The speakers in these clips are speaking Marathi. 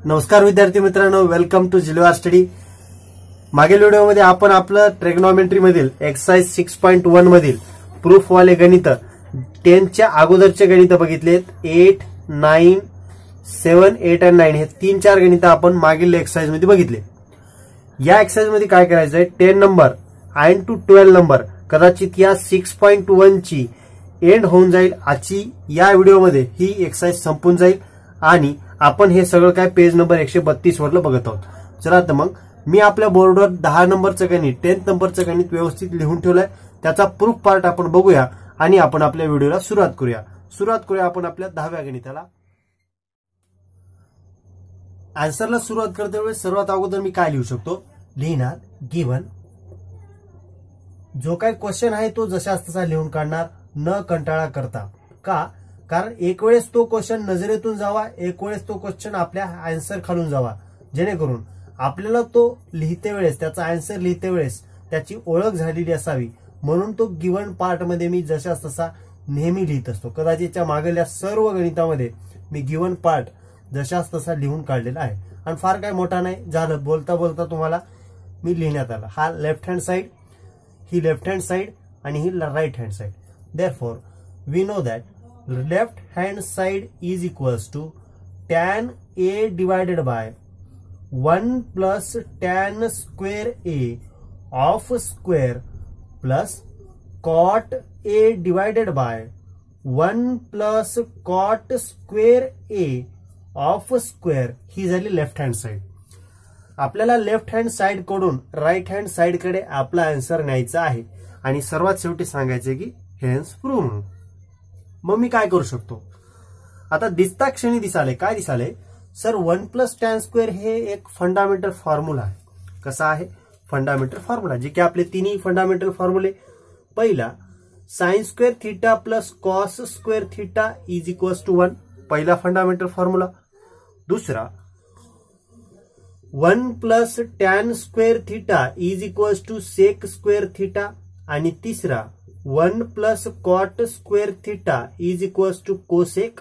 नमस्कार विद्यार्थी मित्रांनो, वेलकम टू जिलवार स्टडी। मागील व्हिडिओमध्ये आपण आपलं ट्रिग्नोमेट्री मधील एक्सरसाइज 6.1 मधील प्रूफ वाले गणित 10 च्या अगोदरचे गणित बघितलेत। 8, 9, 7, 8 आणि 9 हे 3-4 गणित आपण मागील एक्सरसाइज मध्ये बघितले। या एक्सरसाइज मध्ये काय करायचंय, 10 नंबर आणि टू 12 नंबर कदाचित या 6.1 ची एंड होऊन जाईल। आजची या व्हिडिओमध्ये ही एक्सरसाइज संपून जाईल आणि आपण हे सगळं काय पेज नंबर 132 वरलं बघत आहोत। चला तर मग मी आपल्या बोर्डवर 10 नंबरचं गणित 10 नंबरचं गणित व्यवस्थित लिहून ठेवलंय, त्याचा प्रूफ पार्ट आपण बघूया आणि आपण आपल्या व्हिडिओला सुरुवात करूया आपण आपल्या 10व्या गणिताला। आन्सरला सुरुवात करते वेळेस सर्वात अगोदर मी काय लिहू शकतो, लिहिणार गिवन, जो काही क्वेश्चन आहे तो जशाच तसा लिहून काढणार न कंटाळा करता। का? कारण एक वेळेस तो क्वेश्चन नजरेतून जावा, एक वेळेस तो क्वेश्चन आपल्या आन्सर खालून जावा, जेणेकरून आपल्याला तो लिहिते वेळेस त्याचा आन्सर लिहिते वेळेस त्याची ओळख झालेली असावी, म्हणून तो गिवन पार्ट मध्ये मी जशाच तसा नेहमी लिहित असतो। कदाचितच्या मागल्या सर्व गणितामध्ये मी गिवन पार्ट जशाच तसा लिहून काढलेला आहे आणि फार काय मोठा नाही झालं, बोलता बोलता तुम्हाला मी लिहिण्यात आला। हा लेफ्ट हँड साइड, ही लेफ्ट हँड साइड आणि ही right hand side. Therefore we know that left hand side is equals to tan a divided by 1 plus tan square a of square plus cot a divided by 1 plus cot square a of square ही झाली लेफ्ट हँड साइड। आपल्याला लेफ्ट हँड साइड कडून राइट हँड साइड कडे आपला आन्सर न्यायचा आहे आणि सर्वात शेवटी सांगायचे की हेन्स प्रूव्ह। मग मी काय करू शकतो, आता दिसता क्षणी दिसाले काय दिसाले, सर 1 प्लस टॅन स्क्वेअर हे एक फंडामेंटल फॉर्म्युला आहे। कसा आहे? फंडामेंटल फॉर्म्युला, जे की आपले तिन्ही फंडामेंटल फॉर्म्युले, पहिला sine square theta plus cos square theta is equals to 1, पहिला फंडामेंटल फॉर्म्युला। दुसरा 1 plus tan square theta is equals to sec square theta आणि तिसरा 1 plus cot square theta is equals to cosec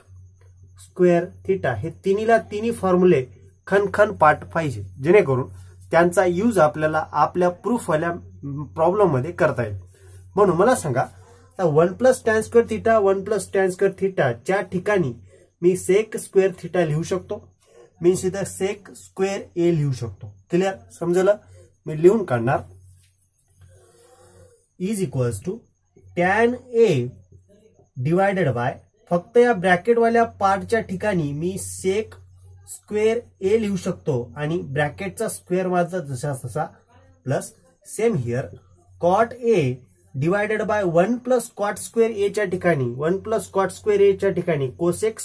square theta. हे तिन्ही फॉर्म्युले खनखन पाठ पाहिजे, जेणेकरून त्यांचा यूज आपल्याला आपल्या प्रूफ वाल्या प्रॉब्लेम मध्ये करता येईल। म्हणून मला सांगा, 1 plus tan square theta 1 plus tan square theta च्या ठिकाणी मी सेक स्क्वेअर थीटा लिहू शकतो, मीन्स इथं सेक स्क्वेअर ए लिहू शकतो। क्लिअर? समजलं? मी लिहून काढणार is equals to tan A divided by, फक्त या ब्रॅकेट वाल्या पार्टच्या ठिकाणी मी सेक स्क्वेअर ए लिहू शकतो आणि ब्रॅकेटचा स्क्वेअर माझा जसा तसा plus same here cot A divided by 1 plus cot square A च्या ठिकाणी 1 प्लस कॉट स्क्वेअर ए च्या ठिकाणी कोसेक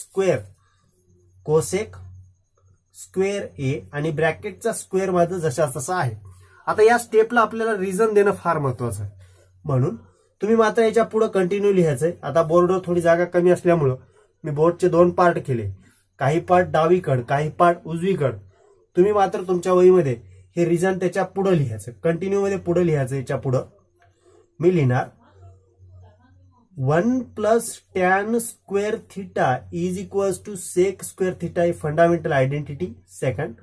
स्क्वेअर ए आणि ब्रॅकेटचा स्क्वेअर माझा जसा तसा आहे। आता या स्टेपला आपल्याला रिझन देणं फार महत्वाचं आहे, म्हणून तुम्ही मात्र याच्या पुढे कंटिन्यू लिहायचंय। आता बोर्डवर थोडी जागा कमी असल्यामुळं मी बोर्डचे 2 पार्ट केले, काही पार्ट डावीकड काही पार्ट उजवीकड। तुम्ही मात्र तुमच्या वहीमध्ये हे रिझन त्याच्या पुढे लिहायचं, कंटिन्यू मध्ये पुढे लिहायचं। याच्या पुढे मी लिहिणार 1 plus tan square theta is equals to sec square theta ही fundamental identity. Second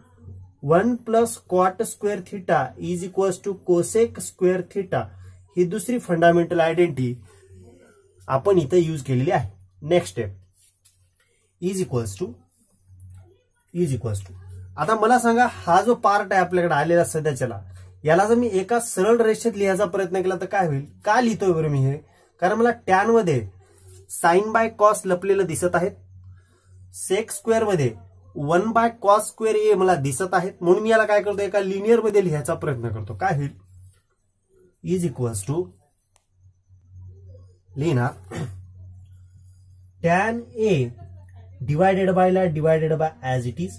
1 plus cot square theta is equals to cosec square theta ही दुसरी फंडामेंटल आयडेंटिटी आपण इथं यूज केलेली आहे। Next step is equals to आता मला सांगा, हा जो पार्ट आहे आपल्याकडे आलेला सध्याच्याला, याला जर मी एका सरळ रेषेत लिहायचा प्रयत्न केला तर काय होईल? का लिहितोय बरं मी हे? कारण मला टॅन मध्ये साइन बाय कॉस लपलेलं दिसत आहेत, सेक स्क्वेअर मध्ये 1 बाय कॉस स्क्वेअर ए मला दिसत आहेत, म्हणून मी याला काय करतो, एका लिनियर मध्ये लिहायचा प्रयत्न करतो। काय होईल? इज इक्वल्स टू लिहिणार टॅन ए डिवायडेड बाय ला divided by as it is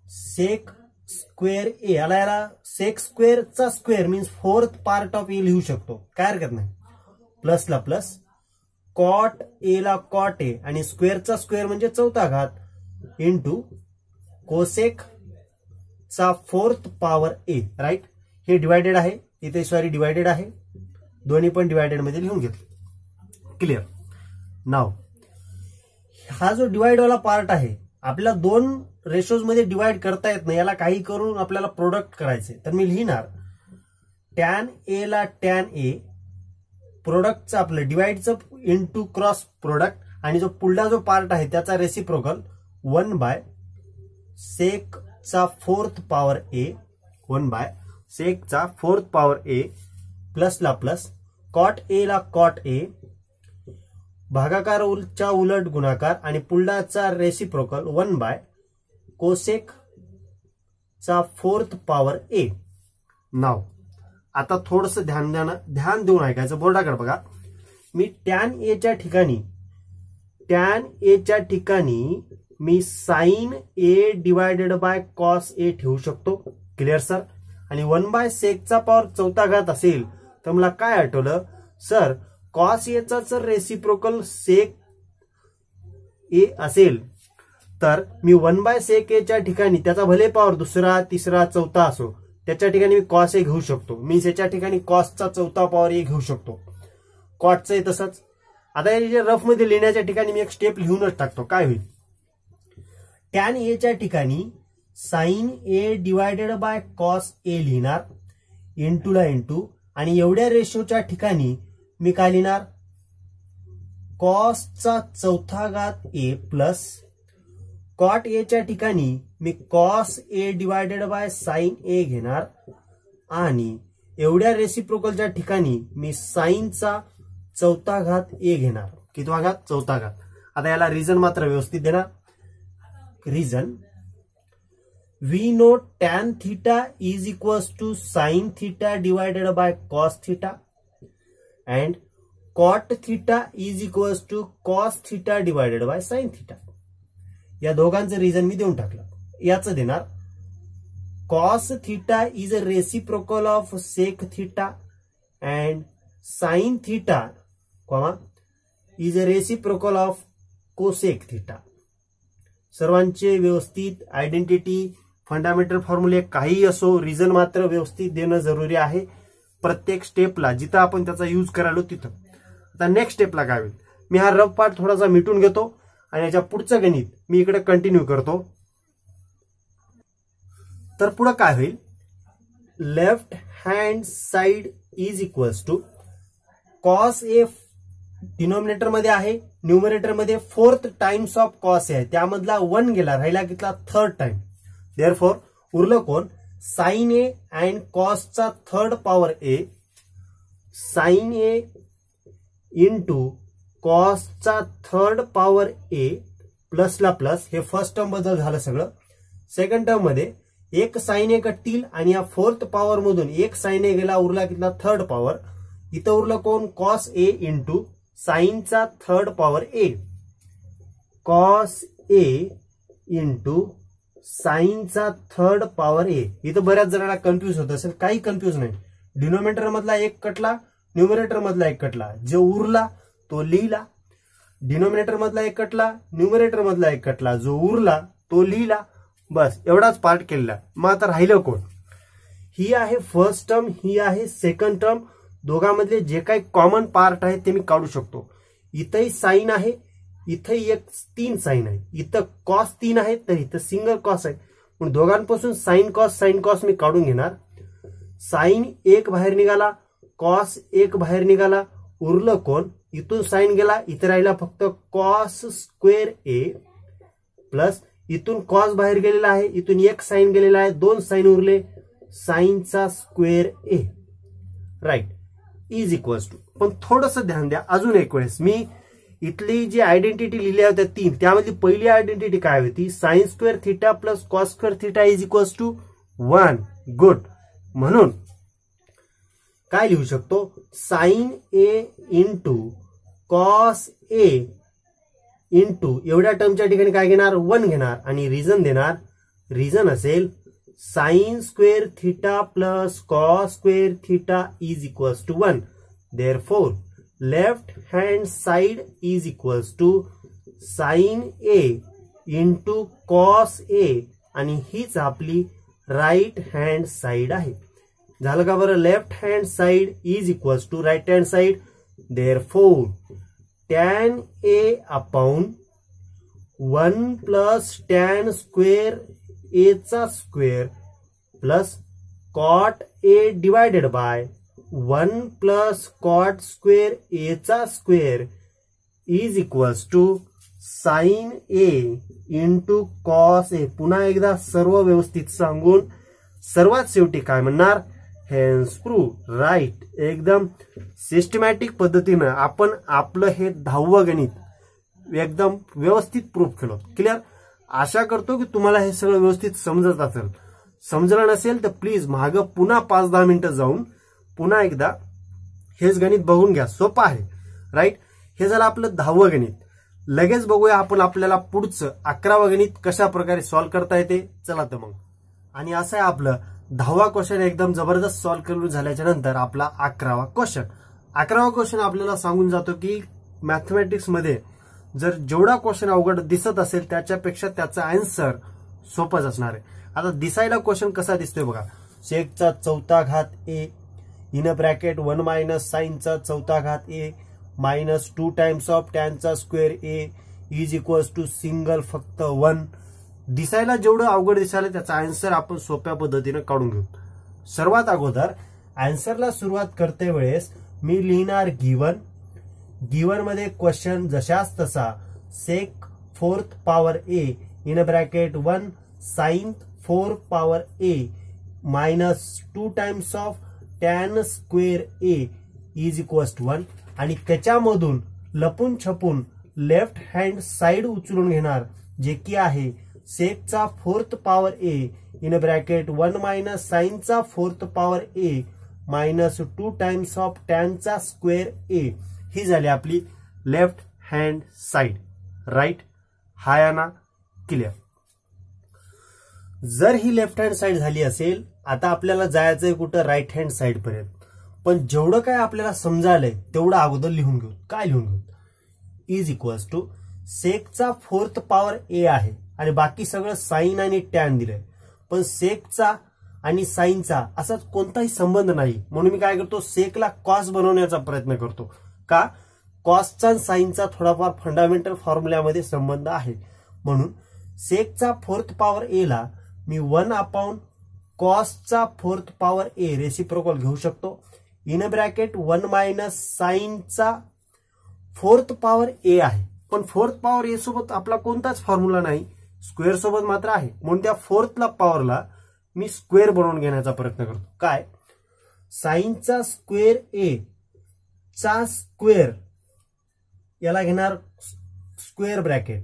sec square A, याला सेक स्क्वेअरचा square means 4th part of A लिहू शकतो, काय हरकत नाही, प्लसला प्लस कॉट ए ला कॉट ए आणि स्क्वेअरचा स्क्वेअर म्हणजे 4th घात इंटू कोसेक चा 4th पॉवर ए। राईट? हे डिवायडेड आहे, इथे सॉरी डिवायडेड आहे, दोन्ही पण डिवायडेड मध्ये लिहून घेतले। क्लिअर? नाव हा जो डिवाइड वाला पार्ट आहे आपल्याला दोन रेशोज मध्ये डिवाइड करता येत नाही, याला काही करून आपल्याला प्रोडक्ट करायचे. तर मी लिहिणार टॅन ए ला टॅन ए, प्रोडक्टचं आपलं डिवाइडचं इंटू क्रॉस प्रोडक्ट, आणि जो पुढला जो पार्ट आहे त्याचा reciprocal 1/sec⁴ A, 1/sec⁴ A प्लसला प्लस, कॉट ए ला कॉट ए, भागाकारच्या उलट गुणाकार, आणि पुढलाचा रेसिप्रोकल 1/cosec⁴ ए. नाव आता थोडस ध्यान देऊन ऐकायचं, बोर्डाकडे बघा. मी टॅन ए च्या ठिकाणी मी sine A divided by cos A ठेवू शकतो. Clear sir? आणि 1/sec⁴ असेल तर मला काय आठवलं सर, कॉस एचा जर रेसिप्रोकल सेक ए असेल तर मी 1/sec ए च्या ठिकाणी त्याचा भले पॉवर दुसरा तिसरा चौथा असो, त्याच्या ठिकाणी मी कॉस ए घेऊ शकतो. मी याच्या ठिकाणी कॉसचा चौथा पॉवर ए घेऊ शकतो. कॉटचंही तसंच. आता या रफ मध्ये लिहिण्याच्या ठिकाणी मी एक स्टेप लिहूनच टाकतो. काय होईल, टॅन ए च्या ठिकाणी sine A divided by cos A लिहिणार, इंटू ला इंटू, आणि एवढ्या रेशोच्या ठिकाणी मी काय लिहिणार, कॉसचा चौथा घात ए प्लस, कॉट ए च्या ठिकाणी मी cos A divided by sine A घेणार, आणि एवढ्या रेसिप्रोकलच्या ठिकाणी मी साइनचा चौथा घात ए घेणार. कितवा घात? चौथा घात. आता याला रिझन मात्र व्यवस्थित देणार. Reason, we know tan theta is equals to sine theta divided by cos theta, and cot theta is equals to cos theta divided by sine theta. या दोघांचं रिझन मी देऊन टाकलं. याचं देणार, cos theta is a reciprocal of sec theta and sine theta is a reciprocal of cosec theta. सर्वांचे व्यवस्थित आयडेंटिटी, फंडामेंटल फॉर्म्युले काही असो, रिझन मात्र व्यवस्थित देणं जरुरी आहे प्रत्येक स्टेपला, जिथं आपण त्याचा यूज करायलो तिथं. आता नेक्स्ट स्टेपला काय होईल, मी हा रफ पार्ट थोडासा मिटून घेतो आणि याच्या पुढचं गणित मी इकडे कंटिन्यू करतो. तर पुढे काय होईल, left hand side is equals to cos A denominator मध्ये आहे, न्यूमरेटर मध्ये 4th टाइम्स ऑफ कॉस आहे, त्यामधला 1 गेला, राहिला कितला 3rd टाइम. देअरफॉर उरलं कोण, साइन ए अँड कॉसचा 3rd power A, sine A into कॉसचा 3rd पॉवर ए प्लसला प्लस. हे फर्स्ट टर्म बद्दल झालं सगळं. सेकंड टर्म मध्ये एक साइन ए कटतील आणि या 4th पॉवर मधून एक साइन ए गेला, उरला कितला 3rd पॉवर. इथं उरलं कोण, cos A into साइनचा 3rd power A, cos A into साइनचा 3rd power ए. इथं बऱ्याच जणांना कन्फ्युज होत असेल, काही कन्फ्युज नाही. डिनोमिनेटर मधला एक कटला, न्यूमरेटर मधला एक कटला, जो उरला तो लिहिला. डिनोमिनेटर मधला एक कटला, न्यूमरेटर मधला एक कटला, जो उरला तो लिहिला. बस एवढाच पार्ट केलेला. मग आता राहिलं कोण, ही आहे फर्स्ट टर्म, ही आहे सेकंड टर्म. दोघांमधले जे काही कॉमन पार्ट आहे ते मी काढू शकतो. इथंही साइन आहे, इथंही एक 3 साइन आहे, इथं कॉस 3 आहे, तर इथं सिंगल कॉस आहे. पण दोघांपासून साइन कॉस मी काढून घेणार. साइन 1 बाहेर निघाला, कॉस 1 बाहेर निघाला, उरलं कोण, इथून साइन गेला, इथं राहिला फक्त कॉस स्क्वेअर ए प्लस, इथून कॉस बाहेर गेलेला आहे, इथून एक साइन गेलेला आहे, 2 साइन उरले, साइनचा square A, right, is equals to. पण थोडंसं ध्यान द्या अजून एक वेळेस. मी इथली जी आयडेंटिटी लिहिल्या होत्या 3, त्यामधली पहिली आयडेंटिटी काय होती, sine square theta plus cos square theta is equals to 1. Good. म्हणून काय लिहू शकतो, sine A into cos A into एवढ्या टर्मच्या ठिकाणी काय घेणार, 1 घेणार, आणि रिझन देणार. रिझन असेल sine square theta plus cos square theta is equals to 1. Therefore left hand side is equals to sine A into cos A, आणि हीच आपली राईट हँड साइड आहे. झालं का बरं, left hand side is equals to right hand side. Therefore tan A upon 1 plus tan square A चा square plus cot A divided by 1 plus cot square A चा square is equals to sine A into cos A. पुन्हा एकदा सर्व व्यवस्थित सांगून सर्वात शेवटी काय म्हणणार, हेन्स प्रूव्ह. राईट. एकदम सिस्टमॅटिक पद्धतीनं आपण आपलं हे 10वं गणित एकदम व्यवस्थित प्रूव्ह केलं. क्लिअर. आशा करतो की तुम्हाला हे सगळं व्यवस्थित समजत असेल. समजलं नसेल तर प्लीज मागं पुन्हा 5-10 मिनिटं जाऊन पुन्हा एकदा हेच गणित बघून घ्या. सोपं आहे. राईट. हे झालं आपलं 10वं गणित. लगेच बघूया आपण आपल्याला पुढचं 11वं गणित कशा प्रकारे सॉल्व्ह करता येते. चला तर मग. आणि असं आहे आपलं 10वा क्वेश्चन एकदम जबरदस्त सॉल्व्ह करून झाल्याच्या नंतर आपला 11वा क्वेश्चन. 11वा क्वेश्चन आपल्याला सांगून जातो की मॅथमॅटिक्स मध्ये जर जेवढा क्वेश्चन अवघड दिसत असेल त्याच्यापेक्षा त्याचा आन्सर सोपंच असणार आहे. आता दिसायला क्वेश्चन कसा दिसतोय बघा. सेकचा चौथा घात ए इन ब्रॅकेट 1 मायनस साईनचा चौथा घात ए मायनस 2 टाइम्स ऑफ टॅनचा square A is equals to single फक्त 1. दिसायला जेवढं अवघड दिसायला त्याचा आन्सर आपण सोप्या पद्धतीने काढून घेऊ. सर्वात अगोदर आन्सरला सुरुवात करते वेळेस मी लिहिणार गिवन मध्ये क्वेश्चन जशाच तसा sec 4th power A in bracket 1 sine 4 power A minus 2 times of tan square A is equals to 1. आणि त्याच्यामधून लपून छपून लेफ्ट हँड साइड उचलून घेणार जे की आहे सेकचा 4th power A in bracket 1 minus साइनचा 4th power A minus 2 times of टॅनचा स्क्वेअर ए. ही झाली आपली लेफ्ट हँड साइड. राईट. हाय ना. क्लिअर. जर ही लेफ्ट हँड साइड झाली असेल आता आपल्याला जायचंय कुठं राईट हँड साइड पर्यंत. पण जेवढं काय आपल्याला समजायलंय तेवढं अगोदर लिहून घेऊ. काय लिहून घेऊ. इज इक्वल्स टू सेकचा 4th पॉवर ए आहे आणि बाकी सगळं साइन आणि टॅन दिलंय. पण सेकचा आणि साइनचा असा कोणताही संबंध नाही म्हणून मी काय करतो सेकला कॉस बनवण्याचा प्रयत्न करतो. का कॉसचा आणि साइनचा थोडाफार फंडामेंटल फॉर्म्युल्यामध्ये संबंध आहे. म्हणून सेकचा 4th पॉवर ए ला मी 1 अपॉन कॉसचा 4th पॉवर ए रेसिप्रोकल घेऊ शकतो. इन ब्रॅकेट 1 मायनस साइनचा 4th पॉवर ए आहे. पण 4th पॉवर ए सोबत आपला कोणताच फॉर्म्युला नाही. स्क्वेअर सोबत मात्र आहे. म्हणून त्या 4th पॉवरला मी स्क्वेअर बनवून घेण्याचा प्रयत्न करतो. काय साइनचा स्क्वेअर ए चा स्क्वेअर याला घेणार स्क्वेअर ब्रॅकेट.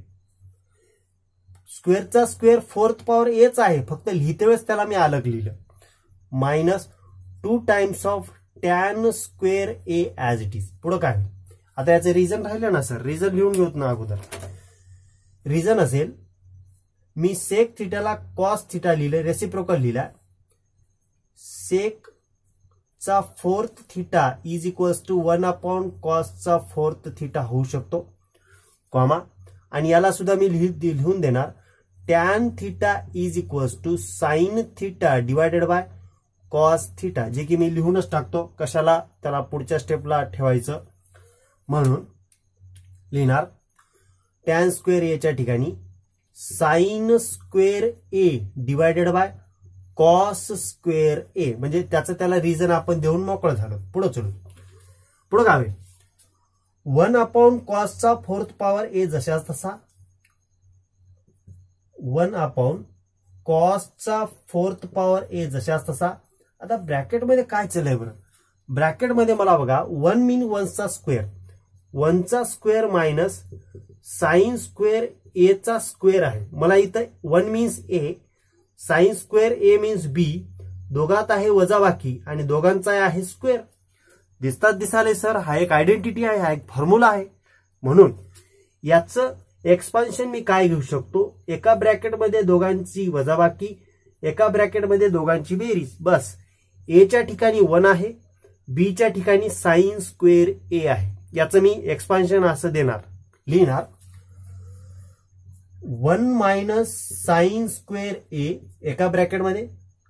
स्क्वेअरचा स्क्वेअर 4th पॉवर एच आहे फक्त लिहिते वेळेस त्याला मी अलग लिहिलं. Minus 2 times of tan square A as it is. पुढं काय आता याचं रिझन राहिलं ना सर. रिझन लिहून घेऊत ना अगोदर. रिझन असेल मी सेक थिटाला कॉस थिटा लिहिलं रेसिप्रोकल लिहिला. सेक चा 4th theta is equals to 1 upon कॉसचा 4th थिटा होऊ शकतो. कॉमा आणि याला सुद्धा मी लिहून देणार tan theta is equals to sine theta divided by cos theta जे की मी लिहूनच टाकतो. कशाला त्याला पुढच्या स्टेपला ठेवायचं म्हणून लिहिणार टॅन स्क्वेअर एच्या ठिकाणी sine square A divided by cos square A. म्हणजे त्याचं त्याला रिझन आपण देऊन मोकळं झालं. पुढे चलू. पुढे काय 1 अपॉन कॉसचा 4th पॉवर ए जशाच तसा 1 अपॉन कॉसचा 4th पॉवर ए जशाच तसा. आता ब्रॅकेटमध्ये काय चाललंय बरं. ब्रॅकेटमध्ये मला बघा 1 मीन 1चा स्क्वेअर 1चा square minus sine square A चा स्क्वेअर आहे. मला इथं 1 means A sine square A means B. दोघात आहे वजाबाकी आणि दोघांचा आहे स्क्वेअर. दिसतात दिसाले सर हा एक आयडेंटिटी आहे. हा एक फॉर्म्युला आहे. म्हणून याचं एक्सपान्शन मी काय घेऊ शकतो. एका ब्रॅकेटमध्ये दोघांची वजाबाकी एका ब्रॅकेटमध्ये दोघांची बेरीज. बस एच्या ठिकाणी 1 आहे बीच्या ठिकाणी साइन स्क्वेअर ए आहे. याचं मी एक्सपान्शन असं देणार. लिहिणार 1 मायनस साइन स्क्वेअर ए एका ब्रॅकेटमध्ये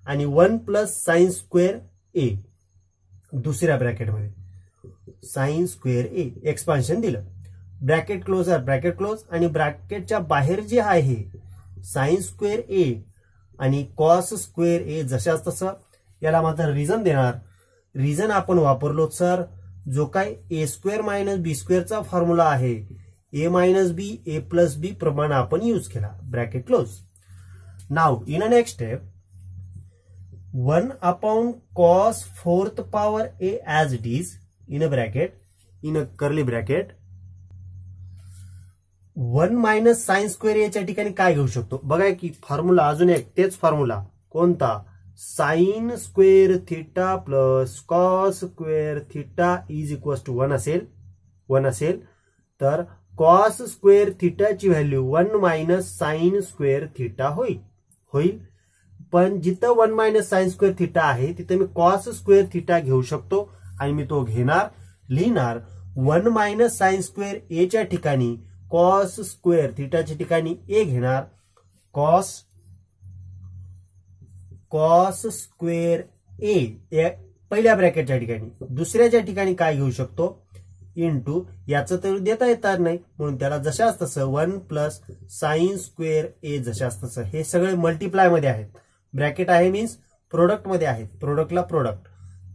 आणि 1 प्लस साइन स्क्वेअर ए दुसऱ्या ब्रॅकेटमध्ये. साइन स्क्वेअर ए एक्सपान्शन दिलं. ब्रॅकेट क्लोज आहे, ब्रॅकेट क्लोज, आणि ब्रॅकेटच्या बाहेर जे आहे साइन स्क्वेअर ए आणि कॉस स्क्वेअर ए जशाच तसं. याला माझा रिझन देणार. रिझन आपण वापरलो सर जो काय ए स्क्वेअर मायनस बी स्क्वेअरचा फॉर्म्युला आहे, ए मायनस बी ए प्लस बी प्रमाणे आपण यूज केला, bracket close. Now in a next step 1 upon cos 4th power a as it is in a bracket, in a curly bracket 1 minus sin square a च्या ठिकाणी काय घेऊ शकतो बघा की फॉर्म्युला अजून एक तेच फॉर्म्युला कोणता sin square theta plus cos square theta is equals to 1 असेल तर cos square theta ची value 1 minus sin square theta होईल. पण जिथं 1 मायनस साइन स्क्वेअर थिटा आहे तिथं मी कॉस स्क्वेअर थिटा घेऊ शकतो आणि मी तो लिहिणार 1 मायनस साइन स्क्वेअर ए च्या ठिकाणी कॉस स्क्वेअर थिटाच्या ठिकाणी ए घेणार, कॉस स्क्वेअर ए पहिल्या ब्रॅकेटच्या ठिकाणी. दुसऱ्याच्या ठिकाणी काय घेऊ शकतो इंटू, याचं तर देता येणार नाही म्हणून त्याला जशाच तसं 1 प्लस साइन स्क्वेअर ए जशाच तसं. हे सगळे मल्टिप्लाय मध्ये आहेत, ब्रॅकेट आहे मीन्स प्रोडक्ट मध्ये आहेत, प्रोडक्टला product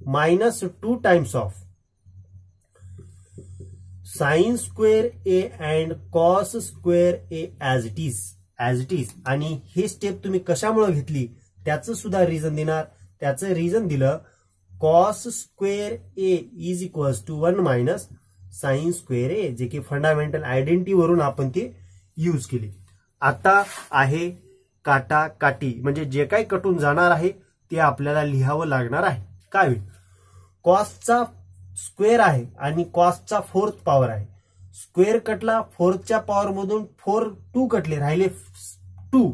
minus 2 times of sine square A and cos square A as it is. आणि हे स्टेप तुम्ही कशामुळे घेतली त्याचं सुद्धा रिझन देणार. त्याचं रिझन दिलं cos square A is equals to 1 minus sine square A, जे की फंडामेंटल आयडेंटिटी वरून आपण ते यूज केली. आता आहे काटा काटी, म्हणजे जे काही कटून जाणार आहे ते आपल्याला लिहावं लागणार आहे. काय होईल कॉसचा स्क्वेअर आहे आणि कॉसचा 4th पॉवर आहे, स्क्वेअर कटला 4th पॉवर मधून 2 कटले राहिले 2,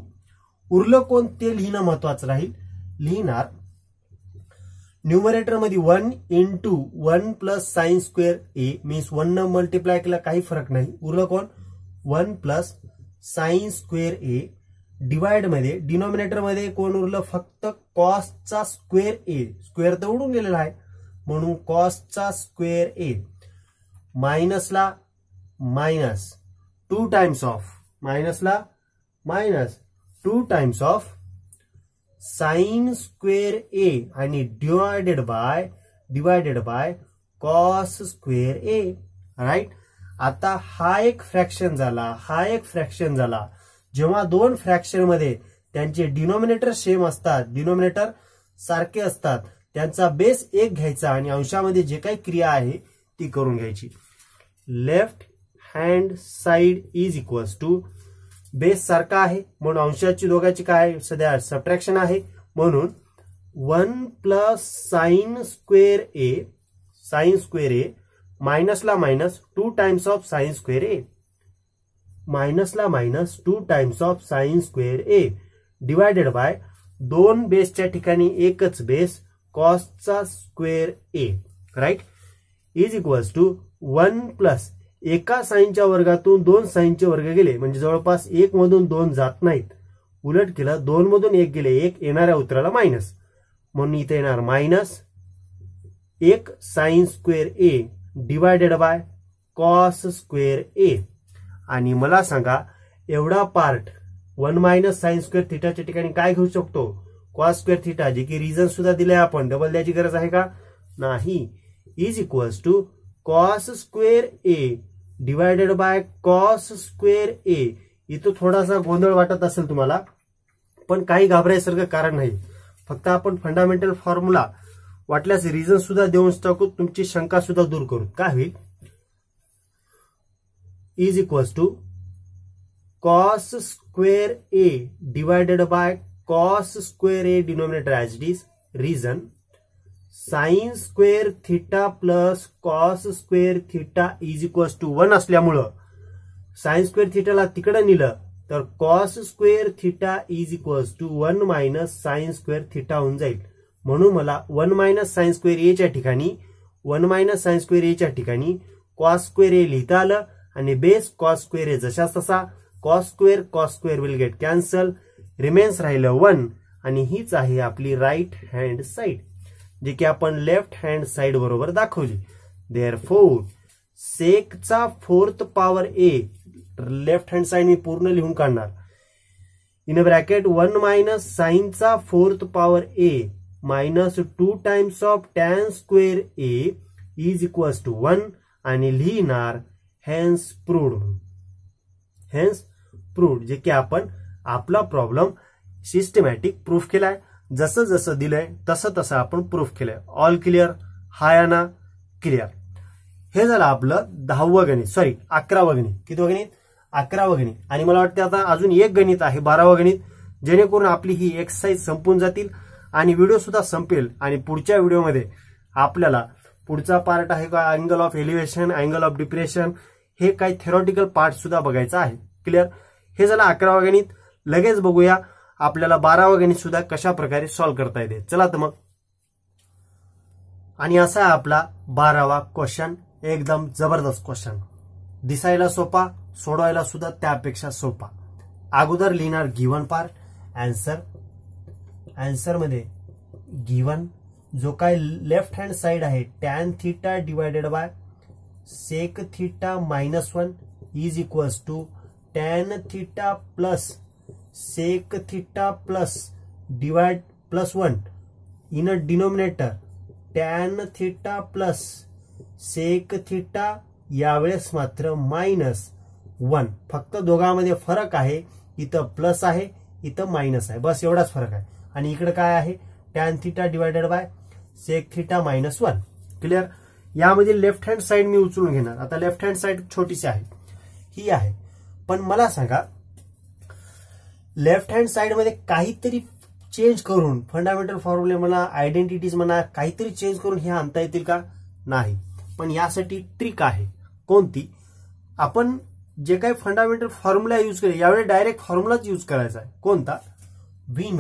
उरलं कोण ते लिहिणं महत्वाचं राहील. लिहिणार न्यूमरेटर मध्ये 1 into 1 plus sine square A means 1 न मल्टिप्लाय केला काही फरक नाही, उरलं कोण 1 प्लस साइन स्क्वेअर ए डिवाइड मध्ये डिनॉमिनेटर मध्ये कोण उरलं फक्त कॉसचा स्क्वेअर ए, स्क्वेअर तर उडून गेलेला आहे म्हणून कॉसचा स्क्वेअर ए मायनसला मायनस 2 टाइम्स ऑफ मायनसला minus 2 times of sine square A आणि divided by cos square A. Right. आता हा एक फ्रॅक्शन झाला. जेव्हा दोन फ्रॅक्शन मध्ये त्यांचे डिनॉमिनेटर सेम असतात, डिनॉमिनेटर सारखे असतात, त्यांचा बेस 1 घ्यायचा आणि अंशामध्ये जे काही क्रिया आहे ती करून घ्यायची. Left hand side is equals to base सारखा आहे म्हणून अंशाची दोघांची काय सध्या सबट्रॅक्शन आहे म्हणून 1 प्लस साइन स्क्वेअर ए मायनसला minus 2 times of sine square A, मायनसला minus 2 times of sine square A divided by 2 बेसच्या ठिकाणी एकच बेस कॉसचा square A. Right. Is equals to 1 plus एका साइनच्या वर्गातून 2 साइनचे वर्ग गेले म्हणजे जवळपास 1 मधून 2 जात नाहीत, उलट केलं 2 मधून 1 गेले, 1 येणाऱ्या उत्तराला मायनस म्हणून इथे येणार minus 1 sine square A divided by cos square A. आणि मला सांगा एवढा पार्ट 1 मायनस साइन स्क्वेअर थिटाच्या ठिकाणी काय घेऊ शकतो कॉस स्क्वेअर थिटा, जे की रिझन सुद्धा दिलंय आपण, डबल द्यायची गरज आहे का नाही. Is equals to cos square A divided by cos square A. इथं थोडासा गोंधळ वाटत असेल तुम्हाला पण काही घाबरायसारखं कारण नाही, फक्त आपण फंडामेंटल फॉर्म्युला वाटल्यास रिझन सुद्धा देऊन टाकू, तुमची शंका सुद्धा दूर करू. काय होईल is equals to cos square A divided by cos square A denominator as it is, reason sine square theta plus cos square theta is equals to 1 असल्यामुळं साइन स्क्वेअर थिटाला तिकडे नेलं तर cos square theta is equals to 1 minus sine square theta होऊन जाईल. म्हणून मला 1 मायनस साइन स्क्वेअर ए च्या ठिकाणी 1 मायनस साइन स्क्वेअर ए च्या ठिकाणी कॉस स्क्वेअर ए लिहिता आलं आणि बेस कॉस स्क्वेअर ए जशाच तसा cos square will get cancel, remains राहिलं 1 आणि हीच आहे आपली राईट हँड साइड जे की आपण लेफ्ट हँड साइड बरोबर दाखवली. देअरफोर सेकचा 4th power A, left hand side मी पूर्ण लिहून काढणार, इन ब्रॅकेट 1 मायनस साईनचा 4th power A minus 2 times of tan square A is equals to 1 आणि लिहिणार हेन्स प्रूव्ड. हेन्स प्रूव्ड, जे की आपण आपला प्रॉब्लेम सिस्टमॅटिक प्रूफ केलाय. जसं जसं दिलंय तसं तसं आपण प्रूफ केलंय. All clear? हाय ना? क्लिअर. हे झालं आपलं 10वं गणित, सॉरी 11वं गणित. किती गणित? 11वं गणित. आणि मला वाटतं आता अजून एक गणित आहे 12वं गणित, जेणेकरून आपली ही एक्सरसाइज संपून जातील आणि व्हिडिओ सुद्धा संपेल. आणि पुढच्या व्हिडिओमध्ये आपल्याला पुढचा पार्ट आहे का angle of elevation, angle of depression, हे काही थेरॉटिकल पार्ट सुद्धा बघायचा आहे. क्लिअर? हे झालं 11वं गणित. लगेच बघूया आपल्याला 12वं गणित सुद्धा कशा प्रकारे सॉल्व्ह करता येते. चला तर मग. आणि असा आहे आपला 12वा क्वेश्चन. एकदम जबरदस्त क्वेश्चन, दिसायला सोपा, सोडवायला सुद्धा त्यापेक्षा सोपा. अगोदर लिहिणार गिवन पार्ट, आन्सर मध्ये गिवन जो काय लेफ्ट हँड साइड आहे tan theta divided by sec theta minus 1 is equals to tan theta plus sec theta plus divide plus 1 in a denominator tan theta plus sec theta, यावेळेस मात्र -1. फक्त दोघांमध्ये फरक आहे, इथं प्लस आहे इथं मायनस आहे, बस एवढाच फरक आहे. आणि इकडे काय आहे tan theta divided by sec theta -1. Clear? यामध्ये लेफ्ट हँड साइड मी उचलून घेणार. आता लेफ्ट हँड साइड छोटीशी आहे, ही आहे. पण मला सांगा लेफ्ट हँड साइड मध्ये काहीतरी चेंज करून, फंडामेंटल फॉर्म्युले म्हणा, आयडेंटिटीज म्हणा, काहीतरी चेंज करून हे आणता येतील का? नाही. पण यासाठी ट्रिक आहे. कोणती? आपण जे काही फंडामेंटल फॉर्म्युला यूज केले यावेळी डायरेक्ट फॉर्म्युलाच यूज करायचा आहे. कोणता? We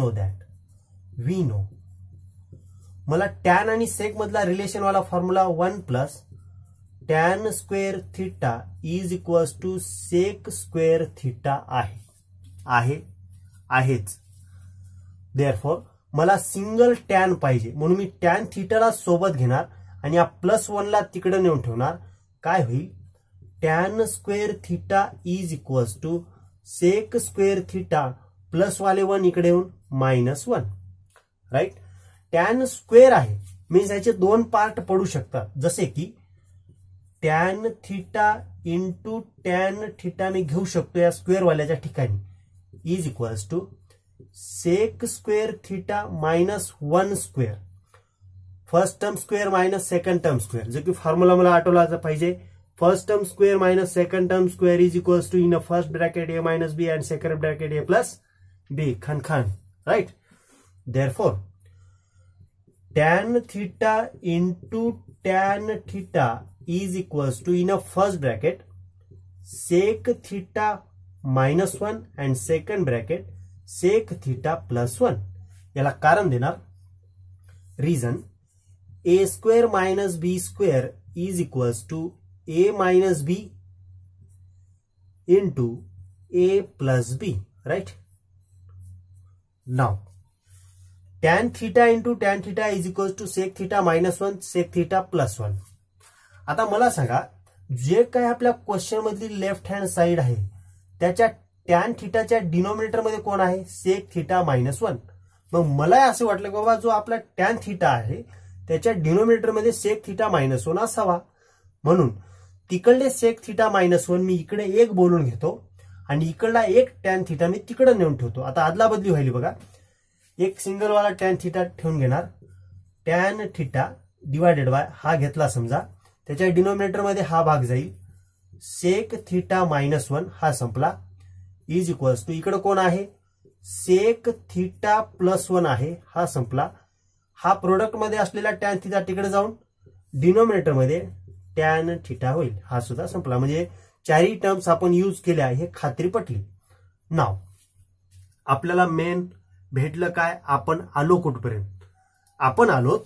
know. मला टॅन आणि सेक मधला रिलेशन वाला formula 1 plus tan square theta is equals to sec square theta आहेच. देअरफॉर मला सिंगल टॅन पाहिजे, म्हणून मी टॅन थिटाला सोबत घेणार आणि या +1 ला तिकडे नेऊन ठेवणार. काय होईल? Tan square theta is equals to sec square theta plus वाले 1 इकडे येऊन -1. राईट? टॅन स्क्वेअर आहे मीन्स ह्याचे 2 पार्ट पडू शकतात, जसे की tan theta into tan theta मी घेऊ शकतो या स्क्वेअर वाल्याच्या ठिकाणी, is equals to sec square theta -1 square, first term square minus second term square, जो की फॉर्म्युला मला आठवला पाहिजे. First term square minus second term square is equals to in a first bracket a minus b and second bracket a plus b. खनखन. Right? Therefore tan theta into tan theta is equals to in a first bracket sec theta -1 and second bracket sec theta +1. याला कारण देणार. Reason a square minus b square is equals to a minus b into a plus b. Right? Now tan theta into tan theta is equals to sec theta -1 sec theta +1. आता मला सांगा जे काय आपल्या क्वेश्चन मधली लेफ्ट हँड साइड आहे त्याच्या टॅन थिटाच्या डिनोमिनेटर मध्ये कोण आहे? Sec theta -1. मग मला असं वाटलं की बाबा जो आपला टॅन थिटा आहे त्याच्या डिनोमिनेटर मध्ये सेक थिटा -1 असावा, म्हणून तिकडले सेक थिटा -1 मी इकडे 1 बोलून घेतो आणि इकडला 1 टॅन थिटा मी तिकडे नेऊन ठेवतो. आता आदला बदली व्हायली बघा. एक सिंगल वाला टॅन थिटा ठेवून घेणार. टॅन थिटा डिवायडेड बाय हा घेतला समजा, त्याच्या डिनोमिनेटर मध्ये हा भाग जाईल, सेक थिटा -1 हा संपला, इज इक्वल्स टू इकडे कोण आहे? सेक थिटा +1 आहे, हा संपला. हा प्रोडक्ट मध्ये असलेला टॅन थिटा तिकडे जाऊन डिनोमिनेटर मध्ये टॅन थिटा होईल, हा सुद्धा संपला. म्हणजे चारही टर्म्स आपण यूज केल्या, हे खात्री पटली. नाव आपल्याला मेन भेटलं काय? आपण आलो कुठपर्यंत? आपण आलो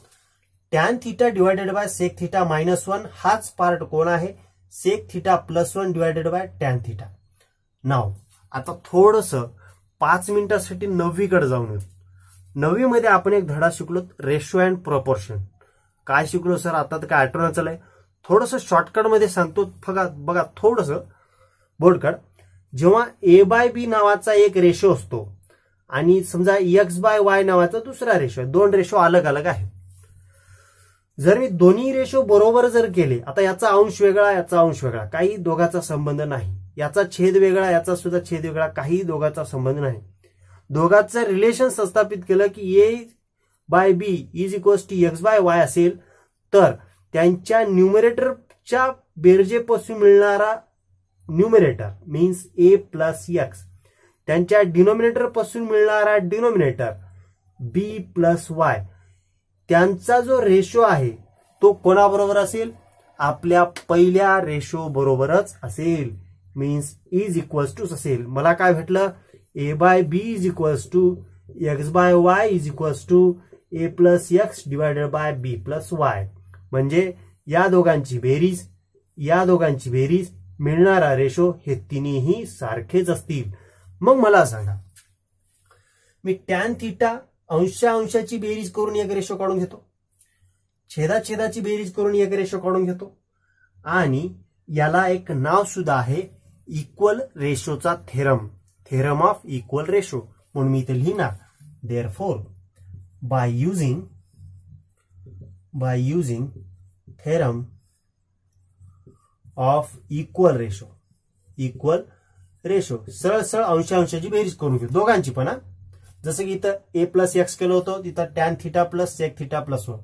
tan theta divided by sec theta -1 हाच पार्ट कोण आहे? Sec theta +1 divided by tan theta. नाव आता थोडस 5 मिनिटांसाठी 9वीकडे जाऊन येऊ. 9वी मध्ये आपण एक धडा शिकलो, रेशो अँड प्रॉपोर्शन. काय शिकलो सर? आता तर काय आठवण चालय. थोडंसं शॉर्टकट मध्ये सांगतो, बघा थोडंसं बोर्डकट. जेव्हा ए बाय बी नावाचा एक रेशो असतो आणि समजा एक्स बाय वाय नावाचा दुसरा रेशो, दोन रेशो अलग अलग आहे. जर मी दोन्ही रेशो बरोबर जर केले, आता याचा अंश वेगळा याचा अंश वेगळा, काही दोघांचा संबंध नाही. याचा छेद वेगळा याचा सुद्धा छेद वेगळा, काही दोघांचा संबंध नाही. दोघांचं रिलेशन संस्थापित केलं की A by B is equals to X by Y असेल, तर त्यांच्या न्यूमरेटरच्या बेरजेपासून मिळणारा numerator means A plus X, त्यांच्या डिनोमिनेटर पासून मिळणारा डिनोमिनेटर बी प्लस वाय, त्यांचा जो रेशो आहे तो कोणाबरोबर असेल, आपल्या पहिल्या रेशो बरोबरच असेल. मीन्स इज इक्वल्स टू असेल. मला काय भेटलं, A by B is equals to X by Y is equals to A plus X divided by B plus Y. म्हणजे या दोघांची बेरीज मिळणारा रेशो हे तिन्ही सारखेच असतील. मग मला सांगा, मी टॅन थिटा अंशाची बेरीज करून एक रेशो काढून घेतो, छेदाची बेरीज करून एक रेशो काढून घेतो, आणि याला एक नाव सुद्धा आहे इक्वल रेशोचा थेरम ऑफ इक्वल रेशो. म्हणून मी इथे लिहिणार, therefore by using theorem of equal ratio सरळ अंशाची बेरीज करून घेऊ दोघांची पण. जसं की इथं ए प्लस एक्स केलं होतं, तिथं tan theta plus sec theta plus 1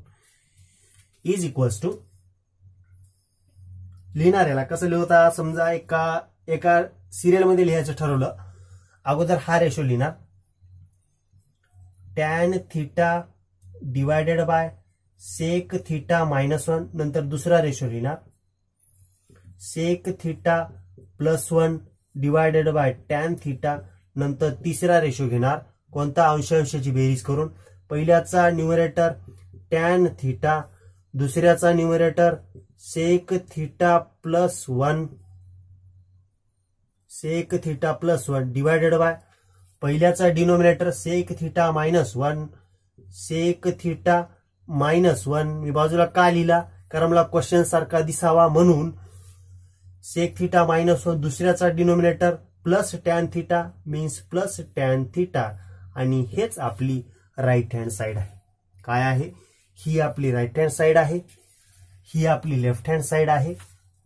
is equals to, लिहिणार याला कसं लिहिता, समजा एका सिरियल मध्ये लिहायचं ठरवलं, अगोदर हा रेशो लिहिणार tan theta divided by sec theta -1, नंतर दुसरा रेशो लिहिणार sec theta plus 1 divided by tan theta, नंतर तिसरा रेशो घेणार कोणता, अंशाची बेरीज करून. पहिल्याचा न्यूमरेटर टॅन थिटा, दुसऱ्याचा numerator sec theta plus 1 divided by पहिल्याचा डिनोमिनेटर सेक थिटा -1 मी बाजूला का लिहिला, कारण मला क्वेश्चन सारखा दिसावा म्हणून. सेक थिटा -1 दुसऱ्याचा denominator plus tan theta means plus tan theta, आणि हेच आपली राईट हँड साइड आहे. काय आहे, ही आपली राईट हँड साइड आहे, ही आपली लेफ्ट हँड साइड आहे.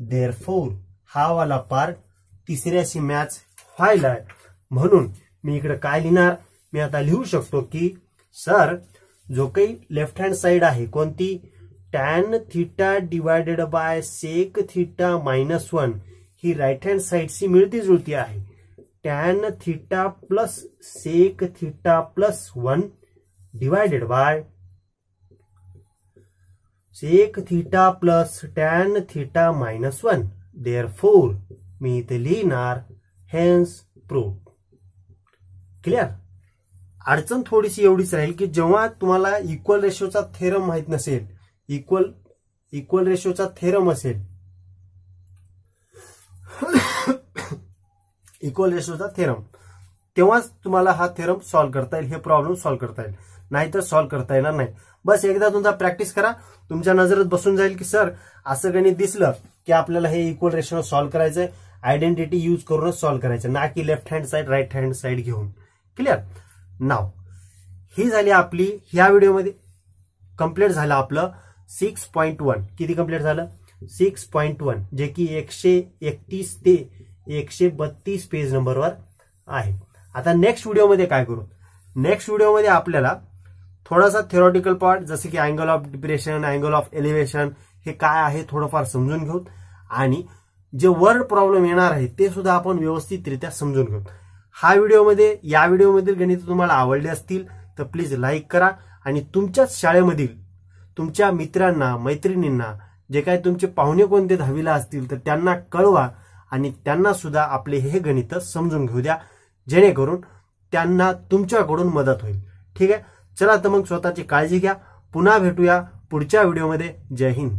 देअरफॉर हा वाला पार्ट तिसऱ्याशी मॅच व्हायला आहे. म्हणून मी इकडे काय लिहिणार, मी आता लिहू शकतो की सर जो काही लेफ्ट हँड साइड आहे कोणती, tan theta divided by sec theta -1 ही राईट हँड साइडशी मिळती जुळती आहे. Tan theta plus sec theta plus 1 divided by sec theta plus tan theta -1. Therefore मी इथे लिहिणार हेन्स प्रूव्ह. क्लिअर. अडचण थोडीशी एवढीच राहील की जेव्हा तुम्हाला इक्वल रेशोचा थेरम माहित नसेल, इक्वल रेशोचा थेरम असेल, इक्वल रेशोचा थेरम, तेव्हाच तुम्हाला हा थेरम सॉल्व्ह करता येईल, हे प्रॉब्लेम सॉल्व्ह करता येईल, नाहीतर सॉल्व्ह करता येणार नाही. बस एकदा तुमचा प्रॅक्टिस करा, तुमच्या नजरेत बसून जाईल की सर असं गणित दिसलं की आपल्याला हे इक्वल रेशो सॉल्व्ह करायचंय, आयडेंटिटी यूज करूनच सॉल्व्ह करायचं, ना की left hand side right hand side घेऊन. क्लिअर. नाव ही झाली आपली ह्या व्हिडिओमध्ये कंप्लीट झालं आपलं 6.1. किती कंप्लीट झालं, 6.1, जे की 131 ते 132 पेज नंबरवर आहे. आता नेक्स्ट व्हिडिओमध्ये काय करू, नेक्स्ट व्हिडिओमध्ये आपल्याला थोडासा थेरॉटिकल पार्ट जसे की angle of depression, angle of elevation हे काय आहे थोडंफार समजून घेऊ, आणि जे वर्ड प्रॉब्लेम येणार आहे ते सुद्धा आपण व्यवस्थितरित्या समजून घेऊ. या व्हिडिओमधील गणित तुम्हाला आवडले असतील तर प्लीज लाईक करा, आणि तुमच्याच शाळेमधील तुमच्या मित्रांना मैत्रिणींना जे काही तुमचे पाहुणे कोणते 10वीला असतील तर त्यांना कळवा, आणि त्यांना सुद्धा आपले हे गणित समजून घेऊ द्या, जेणेकरून त्यांना तुमच्याकडून मदत होईल. ठीक आहे. चला तर मग स्वतःची काळजी घ्या. पुन्हा भेटूया पुढच्या व्हिडिओमध्ये. जय हिंद.